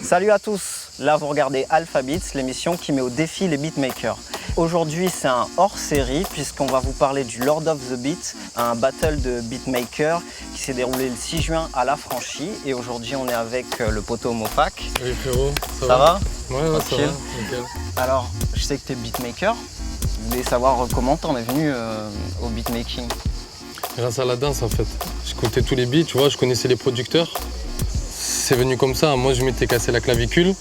Salut à tous, là vous regardez Alpha Beats, l'émission qui met au défi les beatmakers. Aujourd'hui c'est un hors-série puisqu'on va vous parler du Lord of the Beat, un battle de beatmakers qui s'est déroulé le 6 juin à La Franchie. Et aujourd'hui on est avec le poteau Mofac. Salut frérot, ça va? Ouais, ça va, nickel. Alors je sais que tu es beatmaker, je voulais savoir comment t'en es venu au beatmaking. Grâce à la danse en fait. J'écoutais tous les beats, tu vois, je connaissais les producteurs. C'est venu comme ça, moi je m'étais cassé la clavicule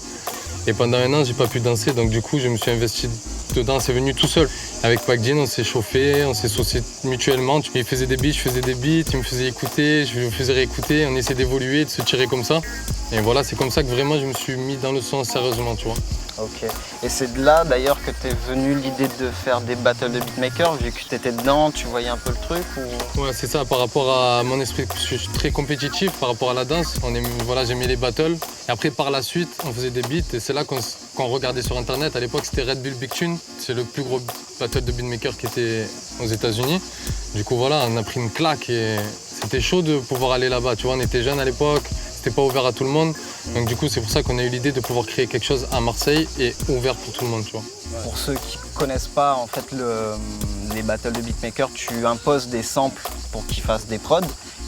et pendant un an j'ai pas pu danser, donc du coup je me suis investi dedans, c'est venu tout seul. Avec Pacdin on s'est chauffé, on s'est saucé mutuellement, il faisait des beats, je faisais des beats, il me faisait écouter, je me faisais réécouter, on essayait d'évoluer, de se tirer comme ça. Et voilà, c'est comme ça que vraiment je me suis mis dans le son sérieusement, tu vois. Ok, et c'est de là d'ailleurs que t'es venu l'idée de faire des battles de beatmakers, vu que t'étais dedans, tu voyais un peu le truc ou... Ouais, c'est ça, par rapport à mon esprit, je suis très compétitif par rapport à la danse. Voilà, j'aimais les battles. Et après, par la suite, on faisait des beats et c'est là qu'on regardait sur Internet. À l'époque, c'était Red Bull Big Tune. C'est le plus gros battle de beatmaker qui était aux États-Unis. Du coup, voilà, on a pris une claque et c'était chaud de pouvoir aller là-bas. Tu vois, on était jeunes à l'époque. C'était pas ouvert à tout le monde. Donc du coup, c'est pour ça qu'on a eu l'idée de pouvoir créer quelque chose à Marseille et ouvert pour tout le monde, tu vois. Pour ceux qui connaissent pas en fait les battles de beatmakers, tu imposes des samples pour qu'ils fassent des prods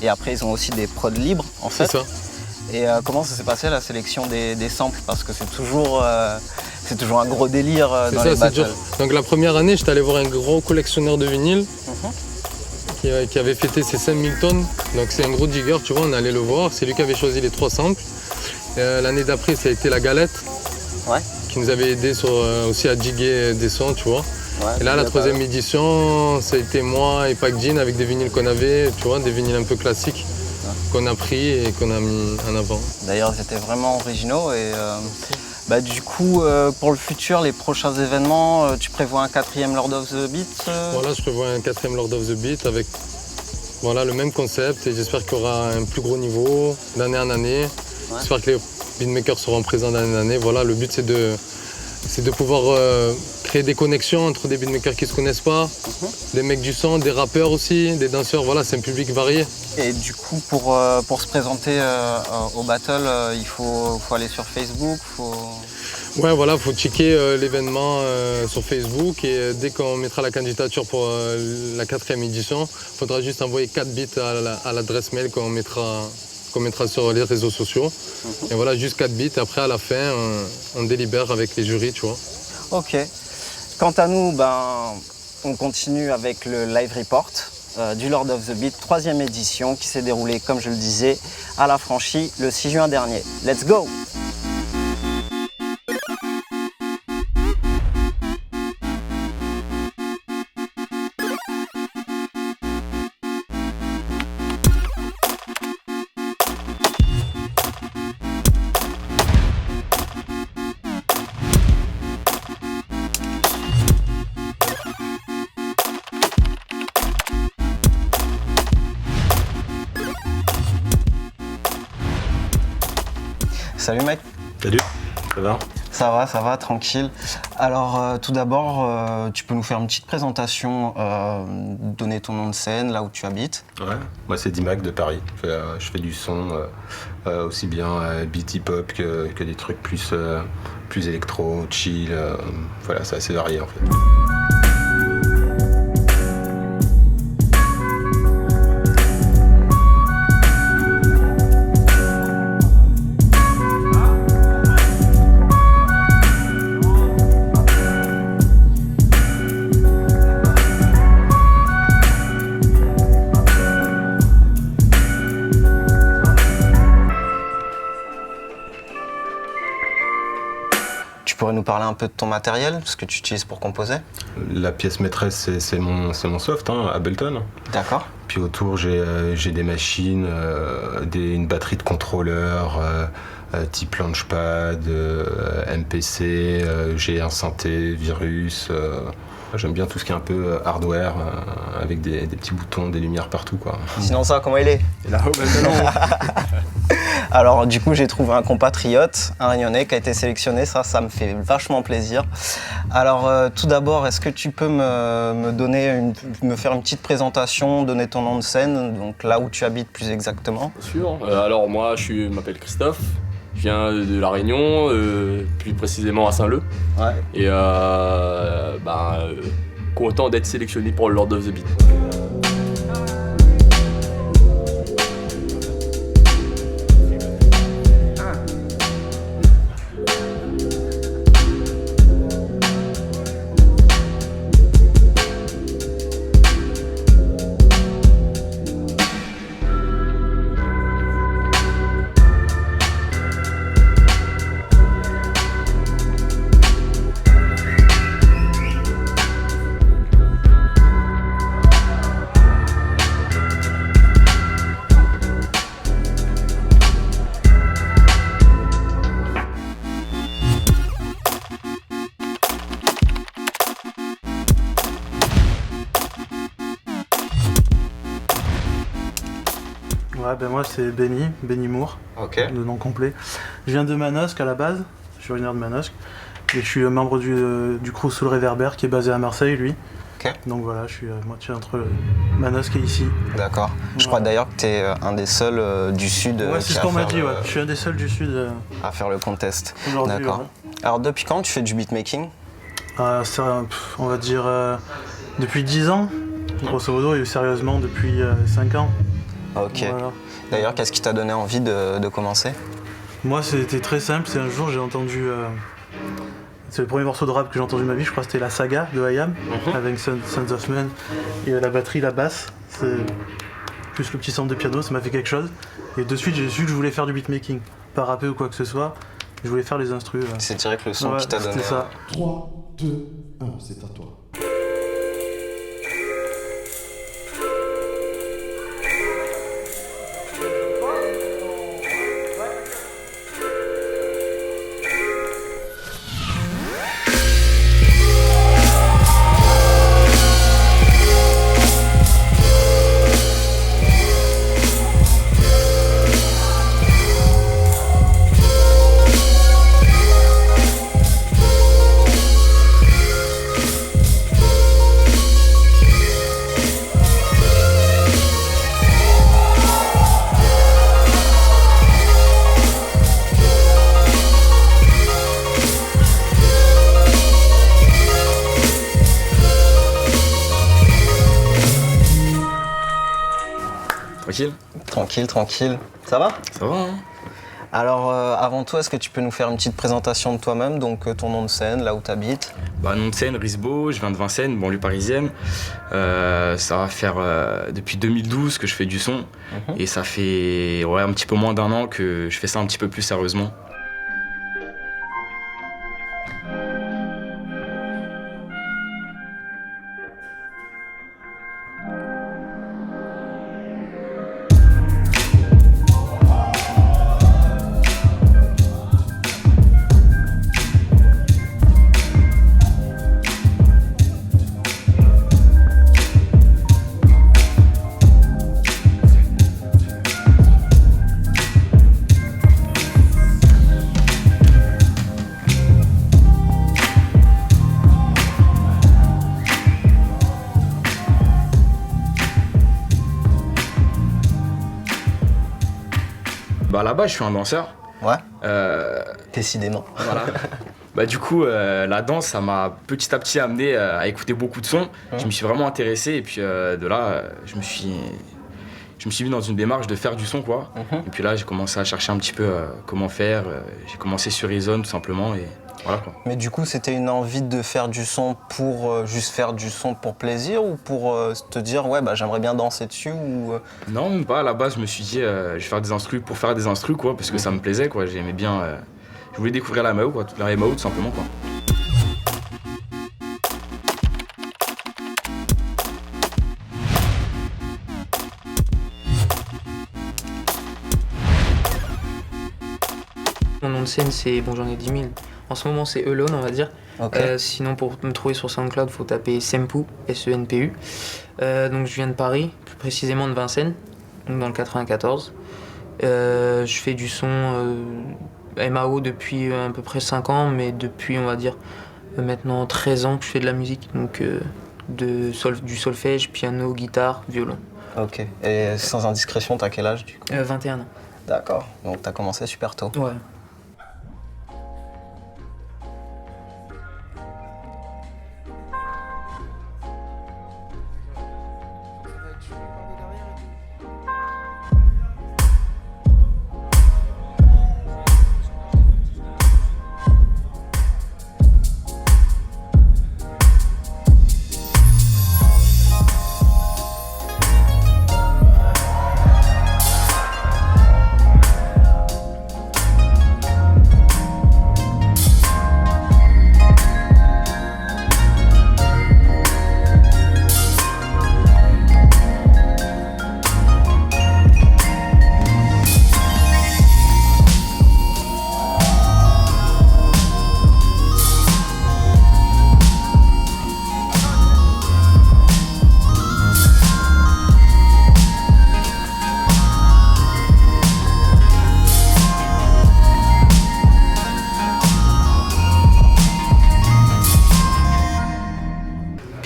et après ils ont aussi des prods libres en fait. C'est ça. Et comment ça s'est passé la sélection des samples? Parce que c'est toujours un gros délire dans les battles. Dur. Donc la première année, j'étais allé voir un gros collectionneur de vinyle. Qui avait fêté ses 5000 tonnes. Donc c'est un gros digger, tu vois, on est allé le voir. C'est lui qui avait choisi les 3 samples. L'année d'après, ça a été La Galette, qui nous avait aidé aussi à digger des sons, tu vois. Ouais, et là, la 3e édition, ça a été moi et Pacdin avec des vinyles qu'on avait, tu vois, des vinyles un peu classiques qu'on a pris et qu'on a mis en avant. D'ailleurs, ils étaient vraiment originaux et du coup, pour le futur, les prochains événements, tu prévois un 4e Lord of the Beat Voilà, je prévois un 4e Lord of the Beat avec voilà, le même concept et j'espère qu'il y aura un plus gros niveau d'année en année. Ouais. J'espère que les beatmakers seront présents d'année en année. Voilà, le but c'est de pouvoir créer des connexions entre des beatmakers qui ne se connaissent pas, des mecs du son, des rappeurs aussi, des danseurs. Voilà, c'est un public varié. Et du coup, pour se présenter au battle, il faut aller sur Facebook Ouais, voilà, faut checker l'événement sur Facebook et dès qu'on mettra la candidature pour la 4e édition, il faudra juste envoyer 4 bits à l'adresse mail qu'on mettra sur les réseaux sociaux. Et voilà, juste 4 bits. Après, à la fin, on délibère avec les jurys, tu vois. Ok. Quant à nous, on continue avec le live report du Lord of the Beat, 3e édition, qui s'est déroulée, comme je le disais, à La Franchie le 6 juin dernier. Let's go! Salut mec. Salut, ça va? Ça va, tranquille. Alors tout d'abord, tu peux nous faire une petite présentation, donner ton nom de scène, là où tu habites. Ouais, moi c'est Dimac de Paris. Je fais du son, aussi bien beat hip-hop que des trucs plus électro, chill. Voilà, c'est assez varié en fait. Tu pourrais nous parler un peu de ton matériel, ce que tu utilises pour composer? La pièce maîtresse, c'est mon soft, Ableton. D'accord. Puis autour, j'ai des machines, une batterie de contrôleurs, type Launchpad, MPC, j'ai un synthé, Virus. J'aime bien tout ce qui est un peu hardware, avec des petits boutons, des lumières partout, quoi. Sinon ça, comment il est? Et là-haut, maintenant. Alors du coup j'ai trouvé un compatriote, un Réunionnais qui a été sélectionné, ça me fait vachement plaisir. Alors tout d'abord, est-ce que tu peux me faire une petite présentation, donner ton nom de scène, donc là où tu habites plus exactement? Bien sûr, alors moi je m'appelle Christophe, Je viens de La Réunion, plus précisément à Saint-Leu. Ouais. Et content d'être sélectionné pour le Lord of the Beat. Ouais, ben moi c'est Benny Moore, le nom complet. Je viens de Manosque à la base, je suis originaire de Manosque. Et je suis membre du crew Sous le Réverbère qui est basé à Marseille, lui. Ok. Donc voilà, je suis moitié entre Manosque et ici. D'accord. Je crois d'ailleurs que tu es un des seuls du Sud Ouais, c'est ce qu'on m'a dit, ouais. Je suis un des seuls du Sud à faire le contest. aujourd'hui. D'accord. Ouais. Alors depuis quand tu fais du beatmaking? On va dire depuis 10 ans, grosso modo, et sérieusement depuis 5 ans. Ok. Voilà. D'ailleurs, qu'est-ce qui t'a donné envie de commencer? Moi, c'était très simple. C'est un jour, j'ai entendu. C'est le premier morceau de rap que j'ai entendu de ma vie. Je crois que c'était La Saga de I.Am avec Sons of Men. Et la batterie, la basse, c'est plus le petit sample de piano, ça m'a fait quelque chose. Et de suite, j'ai su que je voulais faire du beatmaking. Pas rapper ou quoi que ce soit. Je voulais faire les instrus. C'est direct le son qui t'a donné. C'était ça. 3, 2, 1, c'est à toi. Tranquille? Tranquille. Ça va? Ça va, hein? Alors, avant tout, est-ce que tu peux nous faire une petite présentation de toi-même, donc ton nom de scène, là où tu habites? Nom de scène, Risbo, je viens de Vincennes, banlieue parisienne. Ça va faire depuis 2012 que je fais du son. Et ça fait un petit peu moins d'un an que je fais ça un petit peu plus sérieusement. Là-bas, je suis un danseur. Ouais. Décidément. Voilà. Du coup, la danse, ça m'a petit à petit amené à écouter beaucoup de sons. Je me suis vraiment intéressé et puis de là, je me suis mis dans une démarche de faire du son, quoi. Et puis là, j'ai commencé à chercher un petit peu comment faire. J'ai commencé sur Reason, tout simplement, et voilà, quoi. Mais du coup, c'était une envie de faire du son pour juste faire du son pour plaisir ou pour te dire j'aimerais bien danser dessus ou Non, même pas. À la base, je me suis dit, je vais faire des instrus pour faire des instrus, quoi, parce que ça me plaisait, quoi. J'aimais bien. Je voulais découvrir la MAO, quoi, la MAO, tout simplement, quoi. Mon nom de scène, c'est j'en ai 10 000. En ce moment, c'est Alone, on va dire. Okay. Sinon, pour me trouver sur SoundCloud, il faut taper Sempu, S-E-N-P-U. Donc, je viens de Paris, plus précisément de Vincennes, donc dans le 94. Je fais du son MAO depuis à peu près 5 ans, mais depuis, on va dire, maintenant 13 ans que je fais de la musique. Donc, du solfège, piano, guitare, violon. Ok. Et sans indiscrétion, t'as quel âge du coup? 21 ans. D'accord. Donc t'as commencé super tôt. Ouais.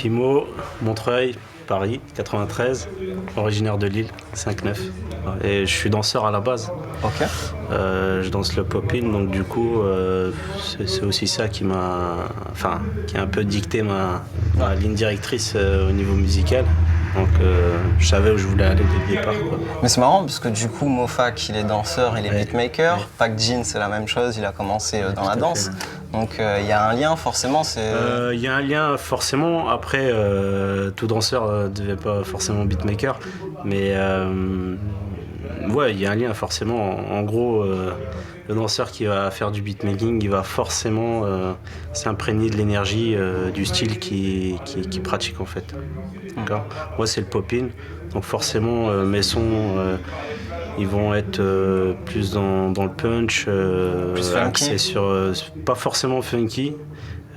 Pimo, Montreuil, Paris, 93, originaire de Lille, 5-9. Et je suis danseur à la base. Ok. Je danse le pop-in, donc du coup, c'est aussi ça qui m'a un peu dicté ma ligne directrice au niveau musical. Donc je savais où je voulais aller dès le départ, quoi. Mais c'est marrant parce que du coup, Mofak, il est danseur, il est beatmaker. Pac Jean, c'est la même chose, il a commencé dans la danse. Donc il y a un lien forcément. Il y a un lien forcément. Après, tout danseur ne devait pas forcément beatmaker. Mais ouais, il y a un lien forcément. En gros, le danseur qui va faire du beatmaking, il va forcément s'imprégner de l'énergie du style qu'il pratique en fait. D'accord. Moi, c'est le pop-in. Donc forcément, mes sons, ils vont être plus dans le punch, axés sur pas forcément funky,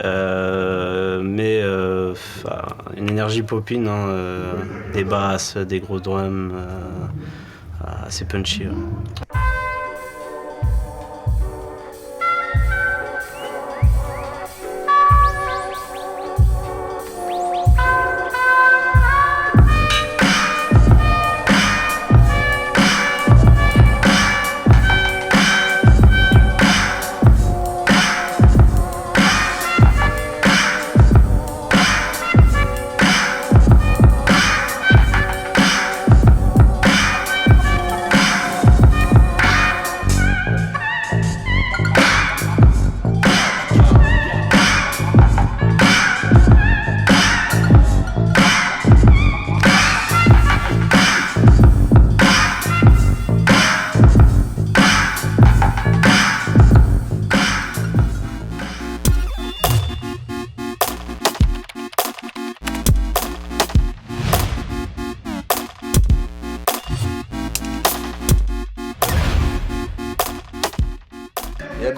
mais une énergie pop-in, des basses, des gros drums, assez punchy.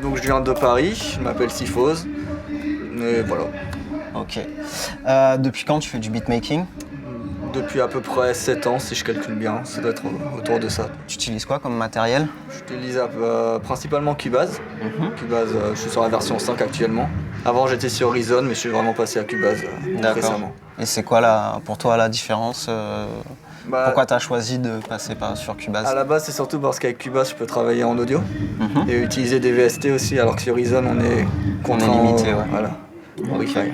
Donc je viens de Paris, je m'appelle Sifose, et voilà. Ok. Depuis quand tu fais du beatmaking? Depuis à peu près 7 ans, si je calcule bien, ça doit être autour de ça. Tu utilises quoi comme matériel? J'utilise principalement Cubase. Cubase, je suis sur la version 5 actuellement. Avant j'étais sur Reason, mais je suis vraiment passé à Cubase récemment. Et c'est quoi pour toi la différence pourquoi tu as choisi de passer sur Cubase? À la base, c'est surtout parce qu'avec Cubase, je peux travailler en audio et utiliser des VST aussi, alors que sur Reason, on est contraint. On est limité, ouais. Voilà, en Wi-Fi.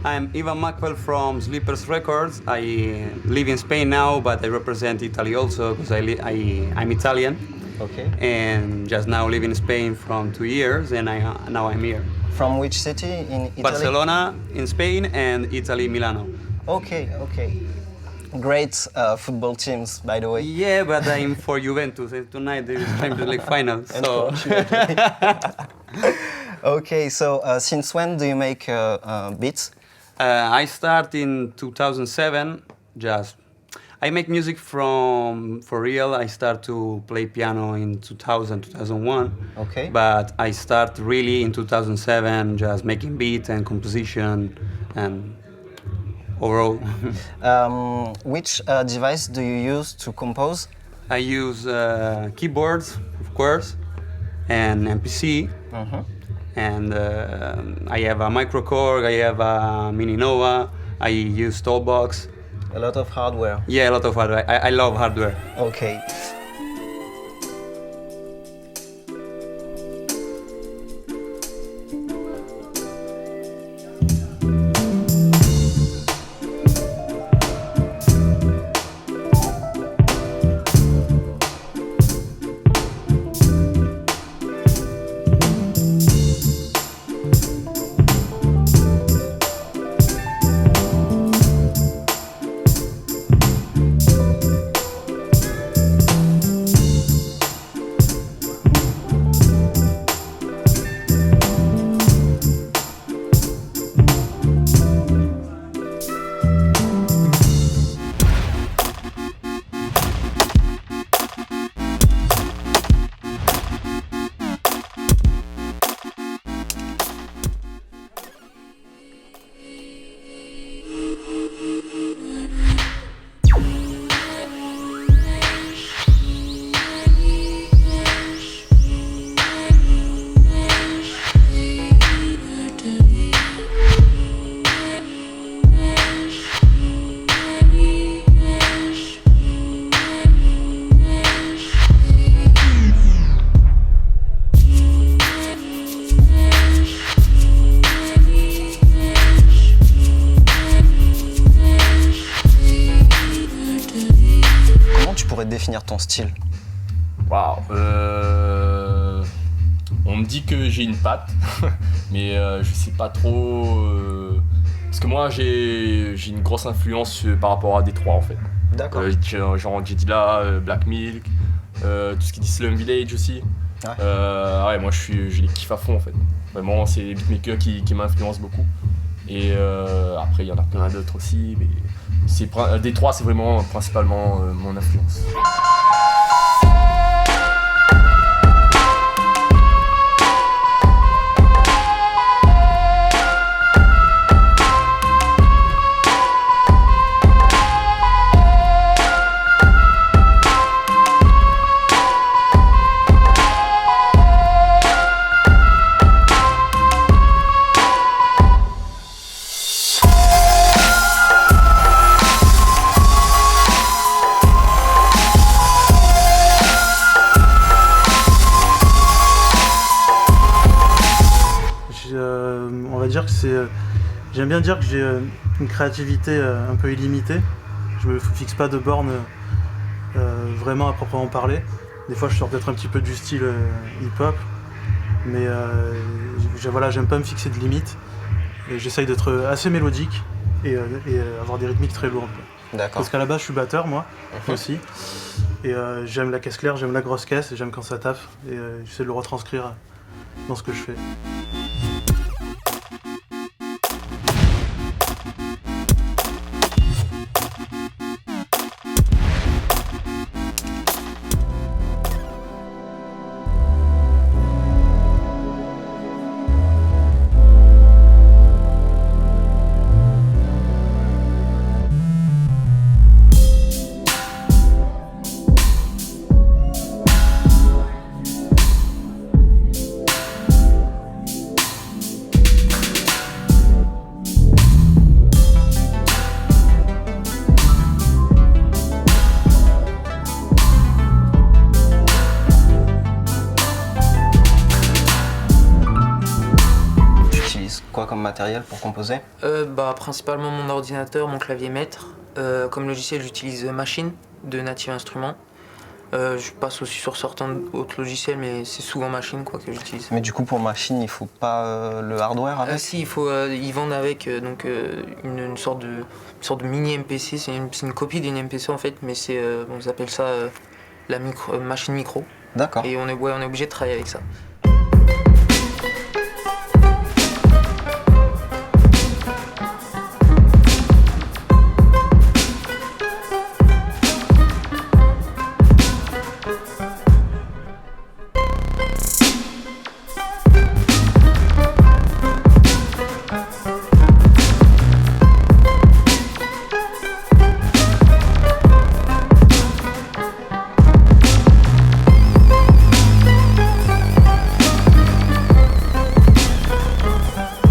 I'm Ivan Macwell from Sleepers Records. I live in Spain now, but I represent Italy also because I'm Italian. Okay. And just now live in Spain from 2 years, and now I'm here. From which city in Italy? Barcelona in Spain and Italy, Milano. Okay. Great football teams, by the way. Yeah, but I'm for Juventus. Tonight there is Champions League final. So. Okay, so since when do you make beats? I start in 2007. I make music for real. I start to play piano in 2000, 2001. Okay. But I start really in 2007, just making beats and composition and overall. Which device do you use to compose? I use keyboards, of course, and MPC. And I have a Microkorg, I have a Mini Nova, I use Toolbox. A lot of hardware. Yeah, a lot of hardware. I love hardware. Okay. définir ton style? Waouh. On me dit que j'ai une patte, mais je sais pas trop. Parce que moi, j'ai une grosse influence par rapport à Détroit en fait. D'accord. Genre Jedila, Black Milk, tout ce qui dit Slum Village aussi. Ouais, moi je les kiffe à fond en fait. Vraiment, c'est les beatmakers qui m'influencent beaucoup. Et après, il y en a plein d'autres aussi. Mais Détroit, c'est vraiment principalement mon influence. On va dire que j'aime bien dire que j'ai une créativité un peu illimitée. Je me fixe pas de bornes vraiment à proprement parler. Des fois je sors peut-être un petit peu du style hip-hop, mais voilà, j'aime pas me fixer de limites. Et j'essaye d'être assez mélodique et avoir des rythmiques très lourdes. D'accord. Parce qu'à la base je suis batteur moi aussi. Et j'aime la caisse claire, j'aime la grosse caisse, et j'aime quand ça tape. Et j'essaie de le retranscrire dans ce que je fais. Quoi comme matériel pour composer? Principalement mon ordinateur, mon clavier maître. Comme logiciel, j'utilise Machine de Native Instruments. Je passe aussi sur certains autres logiciels, mais c'est souvent Machine que j'utilise. Mais du coup, pour Machine, il faut pas le hardware avec? Si, ils vendent avec une sorte de mini MPC. C'est une copie d'une MPC en fait, mais ils appellent ça la machine micro. D'accord. Et on est obligé de travailler avec ça.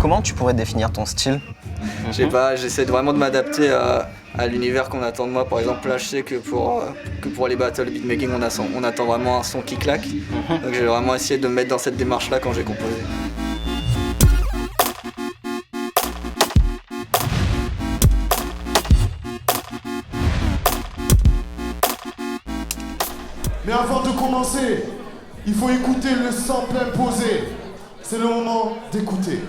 Comment tu pourrais définir ton style? Je sais pas, j'essaie vraiment de m'adapter à l'univers qu'on attend de moi. Par exemple, là, je sais que pour les battles beatmaking, on attend vraiment un son qui claque. Donc j'ai vraiment essayé de me mettre dans cette démarche-là quand j'ai composé. Mais avant de commencer, il faut écouter le sample imposé. C'est le moment d'écouter.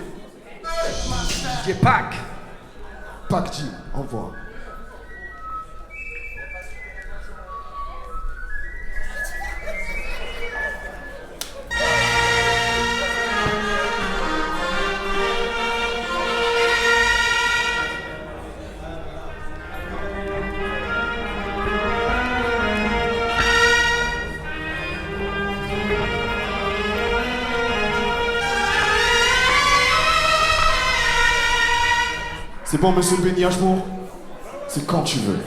Pac G, envoie. C'est bon, monsieur Benny Ashmour? C'est quand tu veux.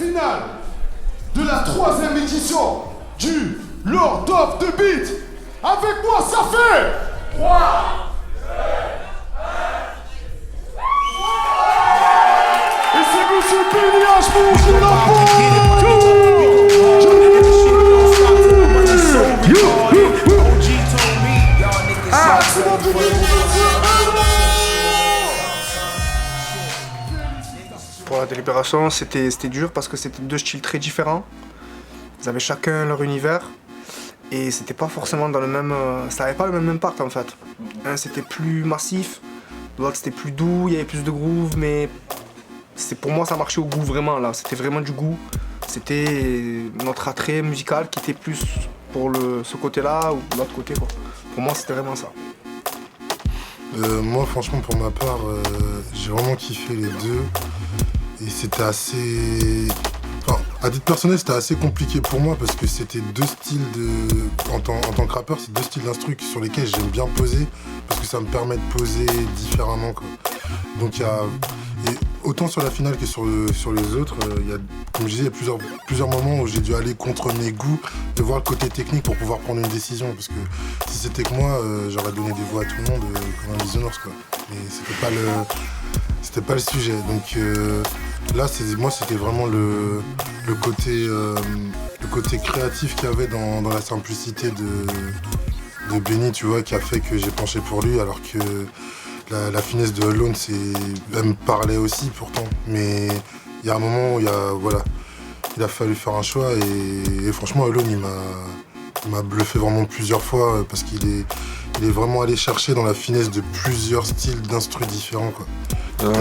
finale de la 3e édition du Lord of the Beat. Avec moi, ça fait 3, 2, 1. Et c'est Monsieur Benny H pour ouvrir la Pour la délibération, c'était dur parce que c'était 2 styles très différents. Ils avaient chacun leur univers et c'était pas forcément dans le même. Ça avait pas le même impact en fait. Un c'était plus massif, l'autre c'était plus doux, il y avait plus de groove, mais pour moi ça marchait au goût vraiment là. C'était vraiment du goût. C'était notre attrait musical qui était plus pour ce côté-là ou l'autre côté quoi. Pour moi c'était vraiment ça. Moi franchement pour ma part j'ai vraiment kiffé les deux et c'était assez... Enfin, à titre personnel c'était assez compliqué pour moi parce que c'était 2 styles en tant que rappeur, c'est 2 styles d'instru sur lesquels j'aime bien poser parce que ça me permet de poser différemment quoi. Donc il y a... Et autant sur la finale que sur les autres, y a, comme je disais, il y a plusieurs moments où j'ai dû aller contre mes goûts, de voir le côté technique pour pouvoir prendre une décision. Parce que si c'était que moi, j'aurais donné des voix à tout le monde comme un bisounours quoi. Mais c'était pas le sujet. Donc là, moi, c'était vraiment le côté créatif qu'il y avait dans la simplicité de Benny, tu vois, qui a fait que j'ai penché pour lui, alors que la finesse de Alone, elle me parlait aussi pourtant, mais il y a un moment où il a fallu faire un choix et franchement Alone il m'a bluffé vraiment plusieurs fois parce qu'il est vraiment allé chercher dans la finesse de plusieurs styles d'instru différents quoi.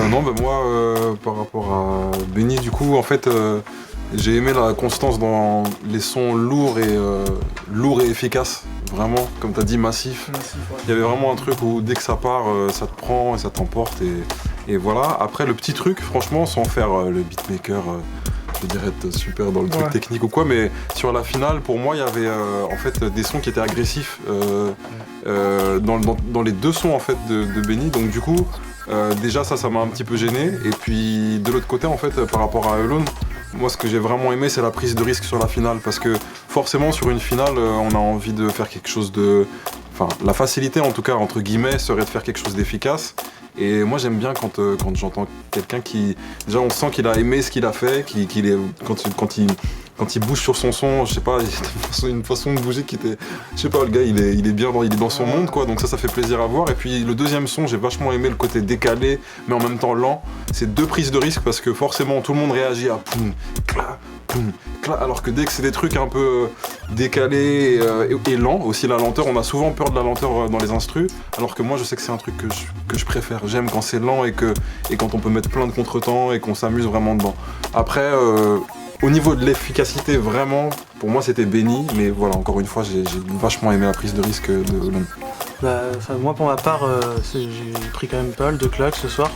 Non, moi par rapport à Benny du coup en fait j'ai aimé la constance dans les sons lourds et efficaces. Vraiment, comme tu as dit, massif. Ouais. Il y avait vraiment un truc où dès que ça part, ça te prend et ça t'emporte. Et voilà. Après, le petit truc, franchement, sans faire le beatmaker, je dirais être super dans le truc technique ou quoi, mais sur la finale, pour moi, il y avait en fait des sons qui étaient agressifs dans les 2 sons en fait de Benny. Donc du coup, déjà ça m'a un petit peu gêné. Et puis de l'autre côté, en fait, par rapport à Alone, moi, ce que j'ai vraiment aimé, c'est la prise de risque sur la finale, parce que forcément, sur une finale, on a envie de faire quelque chose de... Enfin, la facilité, en tout cas, entre guillemets, serait de faire quelque chose d'efficace. Et moi, j'aime bien quand j'entends quelqu'un qui... Déjà, on sent qu'il a aimé ce qu'il a fait, quand il bouge sur son son, je sais pas, il y a une façon de bouger qui était... Je sais pas, le gars, il est bien il est dans son monde, quoi, donc ça fait plaisir à voir. Et puis le deuxième son, j'ai vachement aimé le côté décalé, mais en même temps lent. C'est 2 prises de risque parce que forcément, tout le monde réagit à poum, cla, poum, cla, alors que dès que c'est des trucs un peu décalés et lents, aussi la lenteur, on a souvent peur de la lenteur dans les instrus, alors que moi, je sais que c'est un truc que je préfère. J'aime quand c'est lent et quand on peut mettre plein de contretemps et qu'on s'amuse vraiment dedans. Après... Au niveau de l'efficacité, vraiment, pour moi c'était Benny, mais voilà, encore une fois, j'ai vachement aimé la prise de risque de Alone. Moi, pour ma part, j'ai pris quand même pas mal de claques ce soir.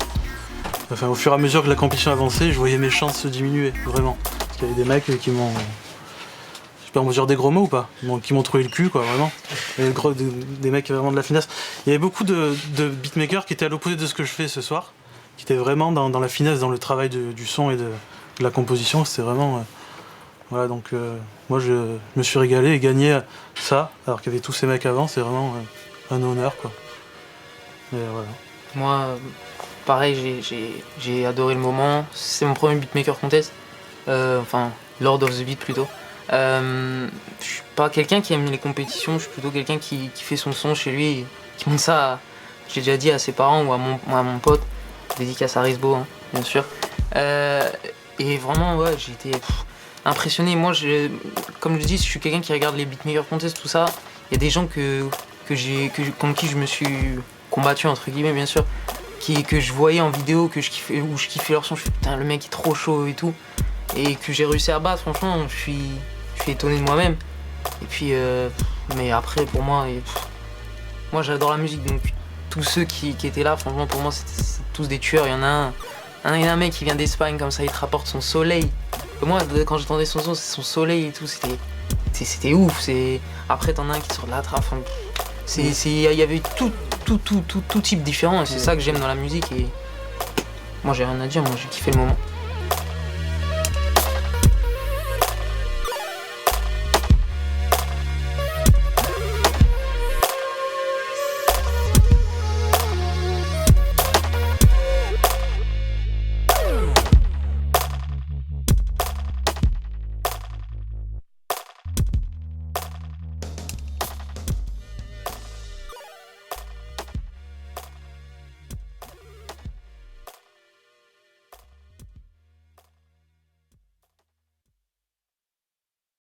Enfin, au fur et à mesure que la compétition avançait, je voyais mes chances se diminuer, vraiment. Parce qu'il y avait des mecs qui m'ont... Je peux en dire des gros mots ou pas? Qui m'ont trouvé le cul, quoi, vraiment. Il y avait des mecs qui avaient vraiment de la finesse. Il y avait beaucoup de beatmakers qui étaient à l'opposé de ce que je fais ce soir, qui étaient vraiment dans la finesse, dans le travail du son et de la composition. C'était vraiment... Voilà, donc moi je me suis régalé et gagné ça, alors qu'il y avait tous ces mecs avant, c'est vraiment un honneur, quoi. Et voilà. Moi, pareil, j'ai adoré le moment. C'est mon premier beatmaker contest, enfin Lord of the Beat plutôt. Je suis pas quelqu'un qui aime les compétitions, je suis plutôt quelqu'un qui fait son son chez lui, qui montre ça, j'ai déjà dit à ses parents ou à mon pote, dédicace à Risbo, hein, bien sûr. Et vraiment, ouais, j'ai été impressionné. Moi, comme je dis, je suis quelqu'un qui regarde les beatmakers contests, tout ça. Il y a des gens contre qui je me suis combattu, entre guillemets, bien sûr, que je voyais en vidéo, où je kiffais leur son. Je suis putain, le mec est trop chaud et tout. Et que j'ai réussi à battre, franchement, je suis étonné de moi-même. Et puis, mais après, pour moi, moi j'adore la musique, donc tous ceux qui étaient là, franchement, pour moi, c'est tous des tueurs. Il y en a un mec qui vient d'Espagne, comme ça, il te rapporte son soleil. Et moi, quand j'entendais son son, c'est son soleil et tout, c'était ouf. Après, t'en as un qui sort de la trappe. Il y avait tout type différent, et c'est ça que j'aime dans la musique. Et moi, j'ai rien à dire, moi, j'ai kiffé le moment.